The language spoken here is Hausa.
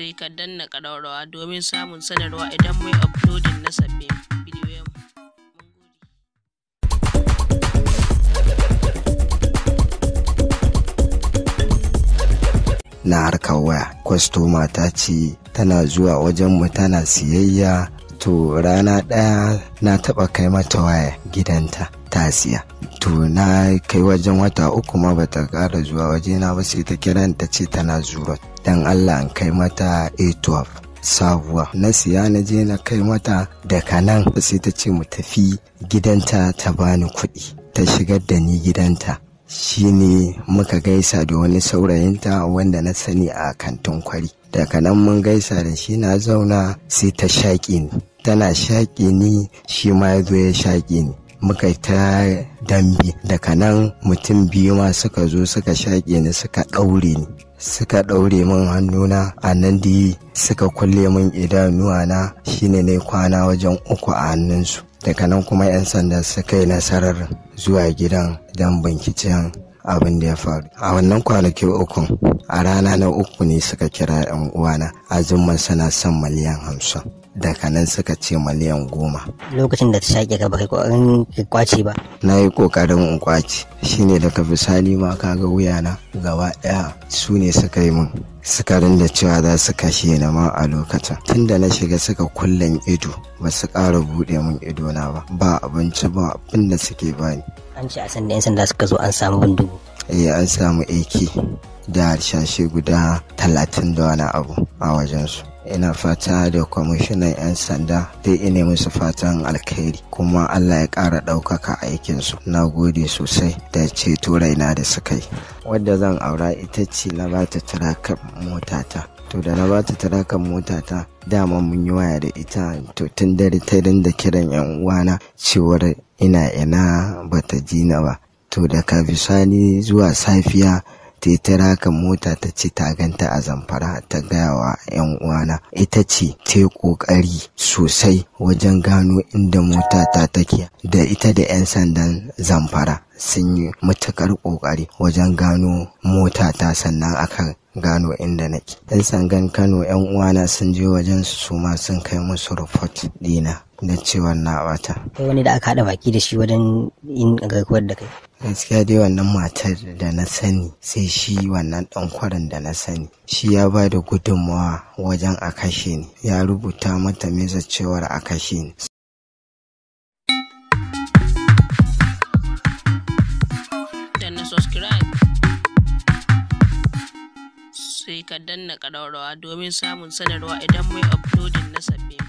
sai ka danna ƙararrawa domin samun sanarwa idan mai uploading na sabbin bidiyoyin. Na harkar waya, kwastoma ta ce tana zuwa wajenmu tana siyayya, to rana ɗaya na taɓa kai mata waya gidanta ta siya. To na kai wajen wata 3 ma bata ƙara zuwa wajena ba, sai ta kira ta ce tana zuwa dan Allah an kai mata A12 sabuwa. Na siya na je na kai mata, daga nan sai ta ce mu tafi gidanta ta bani kuɗi, ta shigar da ni gidanta. Shine muka gaisa da wani saurayinta wanda na sani a kantin kwari. Daga nan mun gaisa da shi, na zauna sai ta shaƙe ni, tana shaƙe ni shi ma ya zo ya shaƙe ni, muka ta dambe. Daga nan mutum 2 ma suka zo suka shaƙe ni, suka ɗaure ni, suka ɗaure min hannuna a nan da suka kulle min idanuwana. Shine ne kwana wajen 3 a hannunsu. Daga nan kuma 'yan sanda suka yi nasarar zuwa gidan don binciken abin da ya faru. A wannan kwanaki 3, a rana na 3 ne suka kira 'yan uwana azumman sana son miliyan 50. Daga nan suka ce miliyan 10. Lokacin da ta shaƙe ka baka ƙoƙarin kwace ba? Na yi ƙoƙarin in kwace, shine daga bisani ma kaga wuyana gaba ɗaya su ne suka yi min, suka rinda cewa za su kashe ni ma a lokacin. Tunda na shiga suka kullen ido, ba su ƙara buɗe min idona ba, ba abinci ba abin da suke bani. An ce a sanda 'yan sanda suka zo an samu bindigo. An samu AK da harshashe guda 30 da wani abu a wajensu. Ina fata da kwamishinan 'yan sanda dai ina musu fatan alkhairi, kuma Allah ya ƙara ɗaukaka aikinsu. Na gode sosai da ceto raina da suka yi. Wadda zan aura ita ce na ba ta turakan motata. To da na ba ta turakan motata, dama mun yi waya da ita, to tun dare ta dinda kiran 'yan uwana cewar ina bata ji na ba. To daga bisani zuwa safiya ta turakan mota ta ce ta ganta a Zamfara, ta gaya wa 'yan uwana. Ita ce ta yi ƙoƙari sosai wajen gano inda motata take, da ita da 'yan sandan Zamfara sun yi matuƙar ƙoƙari wajen gano motata, sannan aka gano inda nake. 'Yan sandan Kano 'yan uwana sun je wajen su ma sun kai musu report dina da cewa na bata. Kai wani da aka haɗa baki da shi wajen yin garkuwar da kai? Gaskiya dai wannan matar da na sani, sai shi wannan ɗan kwarin da na sani, shi ya ba da gudunmawa wajen a kashe ni, ya rubuta mata mesa cewar a kashe ni. Danna subscribe sai ka danna ƙararrawa domin samun sanarwa idan mai uploading na sabbin